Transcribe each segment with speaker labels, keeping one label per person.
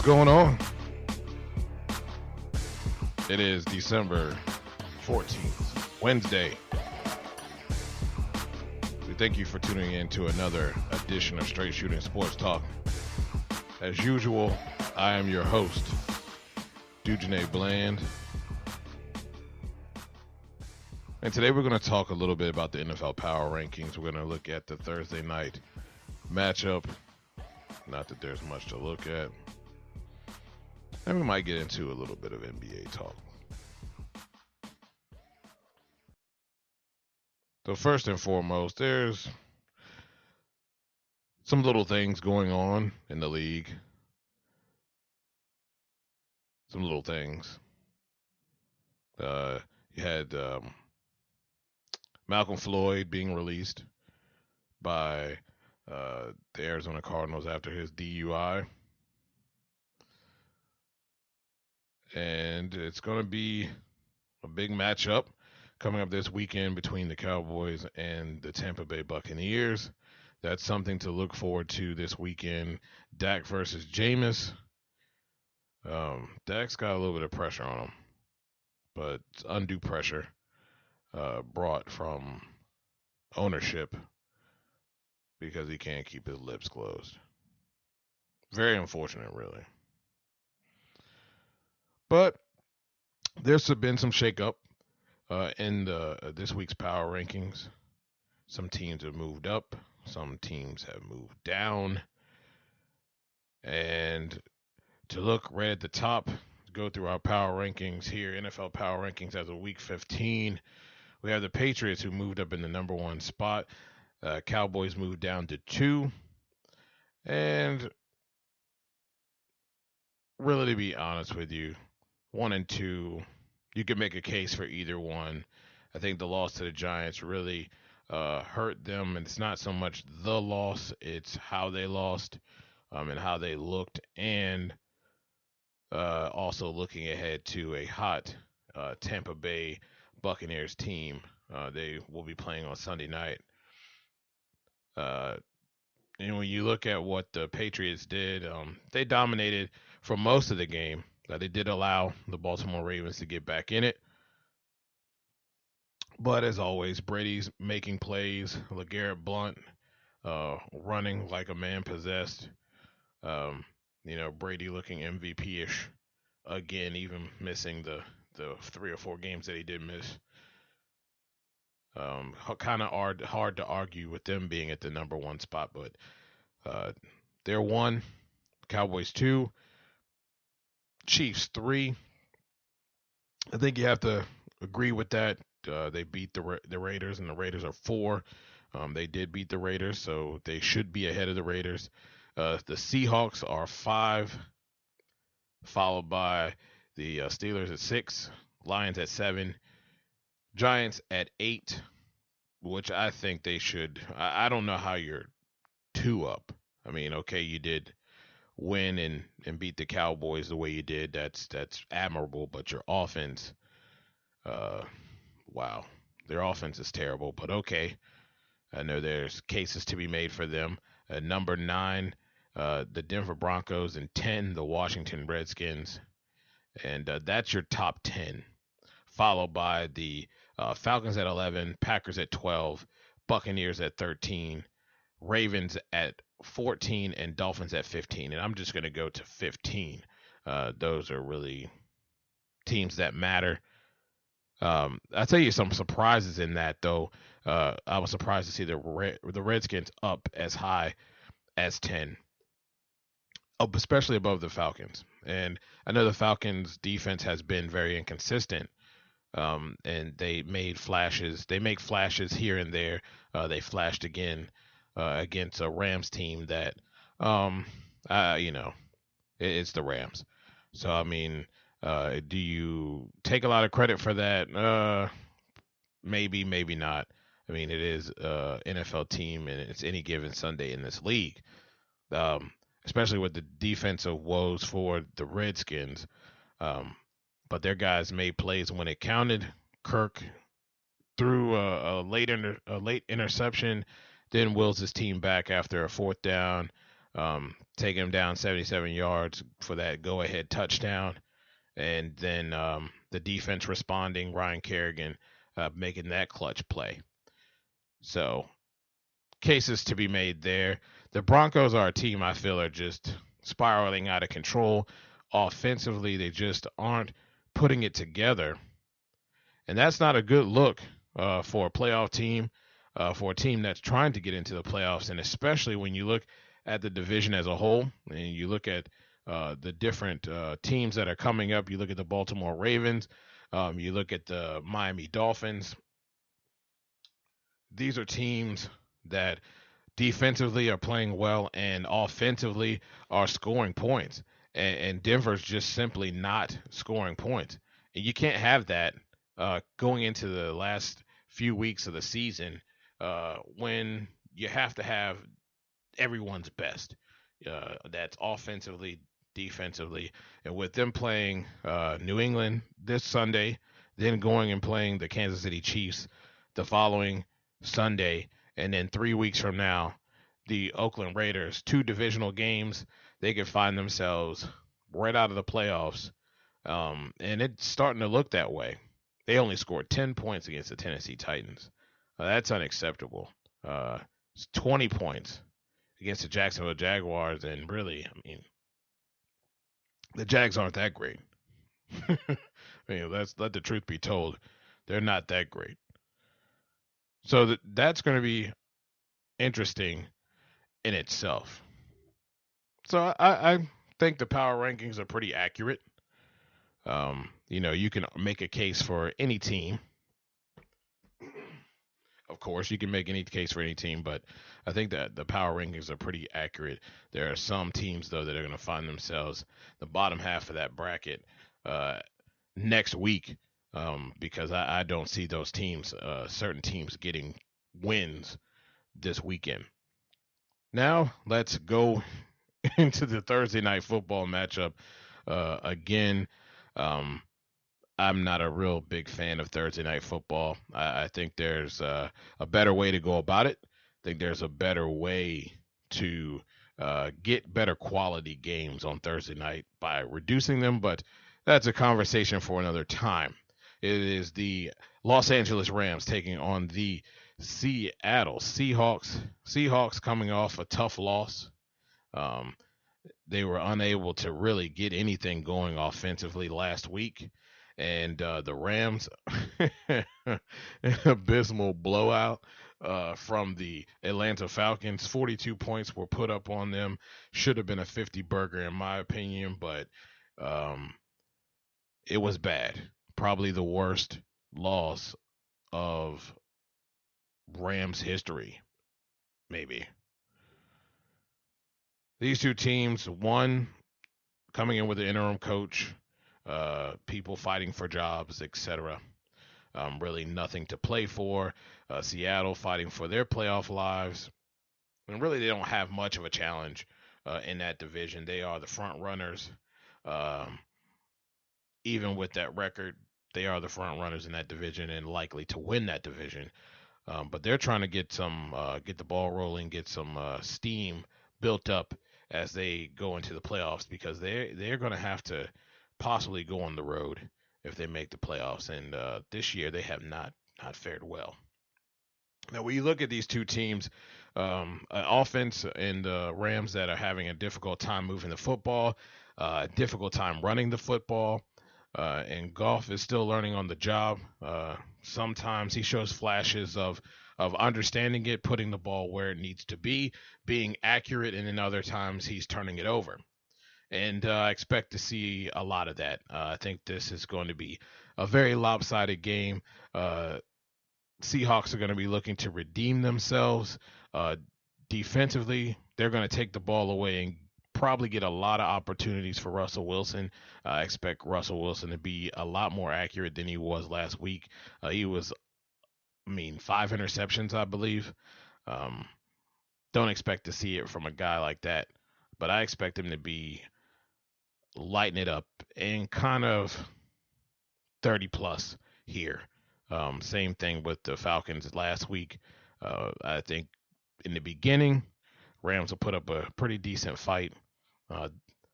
Speaker 1: going on? It is December 14th, Wednesday. We thank you for tuning in to another edition of Straight Shooting Sports Talk. As usual, I am your host, Dujane Bland. And today we're going to talk a little bit about the NFL Power Rankings. We're going to look at the Thursday night matchup. Not that there's much to look at. And we might get into a little bit of NBA talk. So first and foremost, there's some little things going on in the league. Some little things. You had Malcolm Floyd being released by the Arizona Cardinals after his DUI. And it's going to be a big matchup coming up this weekend between the Cowboys and the Tampa Bay Buccaneers. That's something to look forward to this weekend. Dak versus Jameis. Dak's got a little bit of pressure on him, but it's undue pressure brought from ownership because he can't keep his lips closed. Very unfortunate, really. But there's been some shakeup in this week's power rankings. Some teams have moved up. Some teams have moved down. And to look right at the top, go through our power rankings here, NFL power rankings as of week 15. We have the Patriots who moved up in the number one spot. Cowboys moved down to 2. And really, to be honest with you, 1 and 2, you could make a case for either one. I think the loss to the Giants really hurt them, and it's not so much the loss, it's how they lost and how they looked, and also looking ahead to a hot Tampa Bay Buccaneers team. They will be playing on Sunday night. And when you look at what the Patriots did, they dominated for most of the game. They did allow the Baltimore Ravens to get back in it. But as always, Brady's making plays. LeGarrette Blount running like a man possessed. Brady looking MVP-ish again, even missing the 3 or 4 games that he did miss. Kind of hard to argue with them being at the number one spot, but they're 1, Cowboys 2, Chiefs 3. I think you have to agree with that. They beat the Raiders, and the Raiders are 4. They did beat the Raiders, so they should be ahead of the Raiders. The Seahawks are 5, followed by the Steelers at 6, Lions at 7, Giants at 8, which I think they should. I don't know how you're 2 up. I mean, okay, you did win and beat the Cowboys the way you did. That's admirable, but your offense, wow, their offense is terrible, but okay. I know there's cases to be made for them. Number 9, the Denver Broncos, and 10, the Washington Redskins. And that's your top 10, followed by the Falcons at 11, Packers at 12, Buccaneers at 13, Ravens at 14, and Dolphins at 15. And I'm just going to go to 15. Those are really teams that matter. I'll tell you some surprises in that, though. I was surprised to see the Redskins up as high as 10, especially above the Falcons. And I know the Falcons' defense has been very inconsistent, and they made flashes. They make flashes here and there. They flashed again against a Rams team that, it's the Rams. So, I mean, do you take a lot of credit for that? Maybe, maybe not. I mean, it is an NFL team, and it's any given Sunday in this league, especially with the defensive woes for the Redskins. But their guys made plays when it counted. Kirk threw a late interception, then wills his team back after a 4th down. taking him down 77 yards for that go-ahead touchdown, and then the defense responding, Ryan Kerrigan making that clutch play. So cases to be made there. The Broncos are a team I feel are just spiraling out of control. Offensively, they just aren't putting it together. And that's not a good look for a playoff team, for a team that's trying to get into the playoffs. And especially when you look at the division as a whole and you look at the different teams that are coming up. You look at the Baltimore Ravens, you look at the Miami Dolphins. These are teams that defensively are playing well and offensively are scoring points. And Denver's just simply not scoring points. And you can't have that going into the last few weeks of the season when you have to have everyone's best. That's offensively, defensively, and with them playing New England this Sunday, then going and playing the Kansas City Chiefs the following Sunday, and then 3 weeks from now, the Oakland Raiders, two divisional games, they could find themselves right out of the playoffs, and it's starting to look that way. They only scored 10 points against the Tennessee Titans. That's unacceptable. It's 20 points against the Jacksonville Jaguars, and really, I mean, the Jags aren't that great. I mean, let's let the truth be told, they're not that great. So that's going to be interesting in itself. So I think the power rankings are pretty accurate. You can make a case for any team. Of course, you can make any case for any team, but I think that the power rankings are pretty accurate. There are some teams, though, that are going to find themselves the bottom half of that bracket uh, next week because I don't see those teams, certain teams, getting wins this weekend. Now, let's go into the Thursday night football matchup again. Um, I'm not a real big fan of Thursday night football. I think there's a better way to go about it. I think there's a better way to get better quality games on Thursday night by reducing them, but that's a conversation for another time. It is the Los Angeles Rams taking on the Seattle Seahawks. Seahawks coming off a tough loss. Um, they were unable to really get anything going offensively last week. And the Rams, an abysmal blowout from the Atlanta Falcons. 42 points were put up on them. Should have been a 50 burger, in my opinion, but um, it was bad. Probably the worst loss of Rams history, maybe. These two teams, one coming in with an interim coach, people fighting for jobs, etc. Really nothing to play for. Seattle fighting for their playoff lives. And really, they don't have much of a challenge in that division. They are the front runners. Um, Even with that record, they are the front runners in that division and likely to win that division. But they're trying to get the ball rolling, get some steam built up as they go into the playoffs because they're going to have to possibly go on the road if they make the playoffs. And this year they have not fared well. Now, when you look at these two teams, offense and the Rams that are having a difficult time moving the football, difficult time running the football. And Goff is still learning on the job. Sometimes he shows flashes of understanding it, putting the ball where it needs to be, being accurate, and then other times he's turning it over. And I expect to see a lot of that. I think this is going to be a very lopsided game. Seahawks are going to be looking to redeem themselves. Defensively, they're going to take the ball away and probably get a lot of opportunities for Russell Wilson. I expect Russell Wilson to be a lot more accurate than he was last week. He was, 5 interceptions, I believe. Um, don't expect to see it from a guy like that, but I expect him to be lighting it up and kind of 30 plus here. Same thing with the Falcons last week. I think in the beginning, Rams will put up a pretty decent fight. Uh,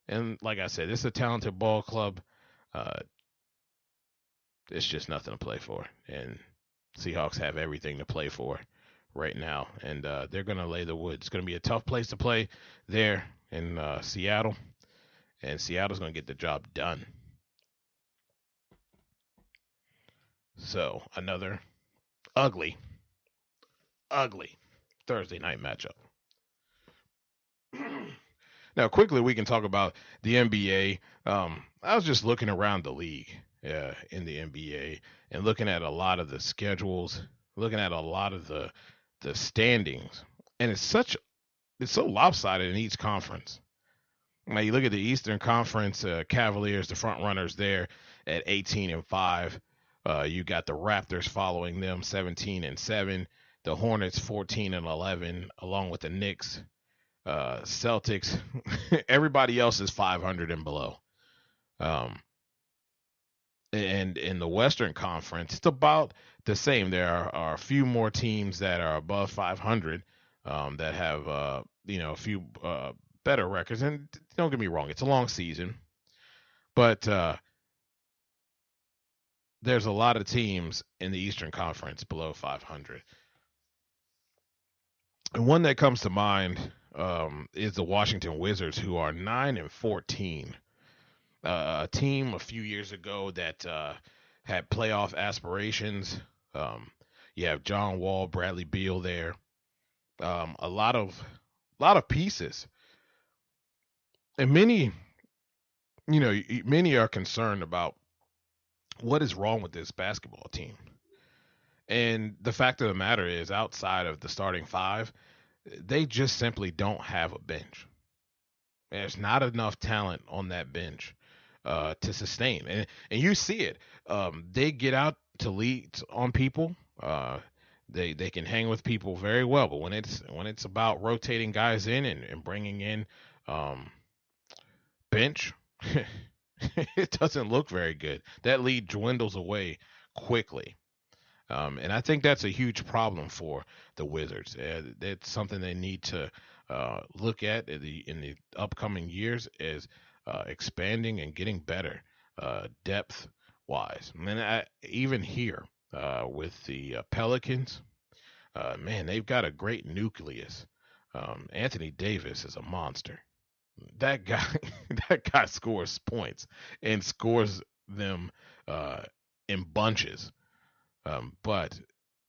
Speaker 1: and like I said, this is a talented ball club. Uh, it's just nothing to play for. And Seahawks have everything to play for right now. And they're going to lay the wood. It's going to be a tough place to play there in Seattle. And Seattle's going to get the job done. So another ugly, ugly Thursday night matchup. Now, quickly, we can talk about the NBA. I was just looking around the league in the NBA and looking at a lot of the schedules, looking at a lot of the standings, and it's so lopsided in each conference. Now you look at the Eastern Conference, Cavaliers, the front runners there at 18-5. You got the Raptors following them, 17-7. The Hornets, 14-11, along with the Knicks, Celtics. Everybody else is 500 and below. Um, and in the Western Conference, it's about the same. There are a few more teams that are above 500 that have a few better records. And don't get me wrong, it's a long season, but there's a lot of teams in the Eastern Conference below 500. And one that comes to mind is the Washington Wizards, who are 9-14. A team a few years ago that had playoff aspirations. You have John Wall, Bradley Beal there. A lot of pieces, and many are concerned about what is wrong with this basketball team. And the fact of the matter is, outside of the starting five, they just simply don't have a bench. There's not enough talent on that bench to sustain, and you see it. They get out to lead on people. They can hang with people very well, but when it's about rotating guys in and bringing in bench, it doesn't look very good. That lead dwindles away quickly. And I think that's a huge problem for the Wizards. It's something they need to look at in the upcoming years, is expanding and getting better depth wise. And even here with the Pelicans, man, they've got a great nucleus. Anthony Davis is a monster. That guy, that guy scores points and scores them in bunches, but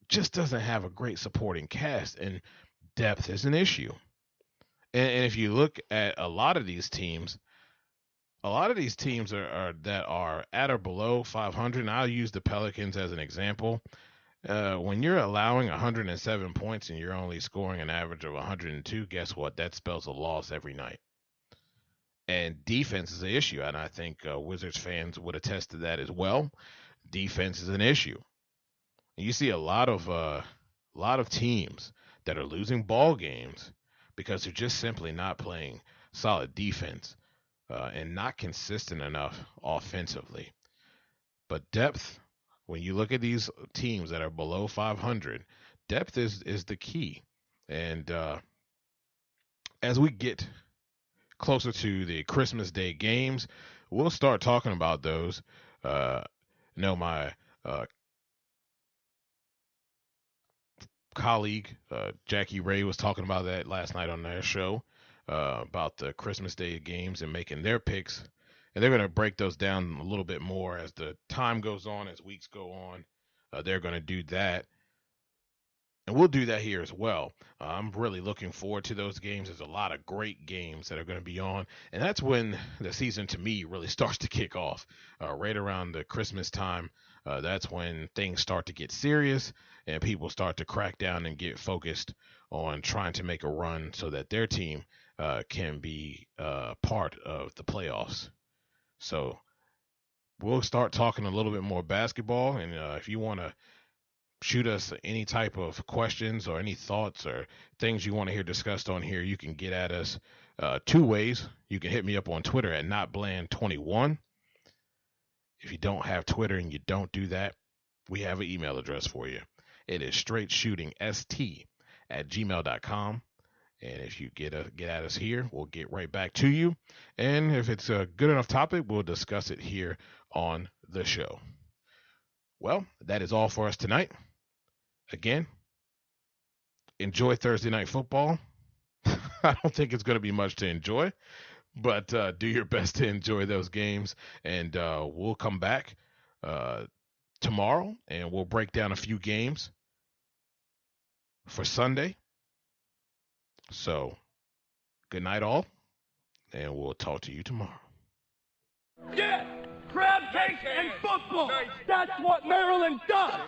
Speaker 1: just doesn't have a great supporting cast, and depth is an issue. And if you look at a lot of these teams, are that are at or below 500. And I'll use the Pelicans as an example. When you're allowing 107 points and you're only scoring an average of 102, guess what? That spells a loss every night. And defense is an issue, and I think Wizards fans would attest to that as well. Defense is an issue. And you see a lot of teams that are losing ball games because they're just simply not playing solid defense and not consistent enough offensively. But depth, when you look at these teams that are below 500, depth is the key. And as we get closer to the Christmas Day games, we'll start talking about those. My colleague Jackie Ray was talking about that last night on their show about the Christmas Day games and making their picks. And they're going to break those down a little bit more as the time goes on, as weeks go on. They're going to do that. And we'll do that here as well. I'm really looking forward to those games. There's a lot of great games that are going to be on. And that's when the season, to me, really starts to kick off. Right around the Christmas time, that's when things start to get serious and people start to crack down and get focused on trying to make a run so that their team can be part of the playoffs. So we'll start talking a little bit more basketball. And if you want to shoot us any type of questions or any thoughts or things you want to hear discussed on here, you can get at us two ways. You can hit me up on Twitter at NotBland21. If you don't have Twitter and you don't do that, we have an email address for you. It is straightshootingst@gmail.com. And if you get at us here, we'll get right back to you. And if it's a good enough topic, we'll discuss it here on the show. Well, that is all for us tonight. Again, enjoy Thursday night football. I don't think it's going to be much to enjoy, but do your best to enjoy those games. And we'll come back tomorrow and we'll break down a few games for Sunday. So, good night, all, and we'll talk to you tomorrow.
Speaker 2: Yeah, crab cakes and football. That's what Maryland does.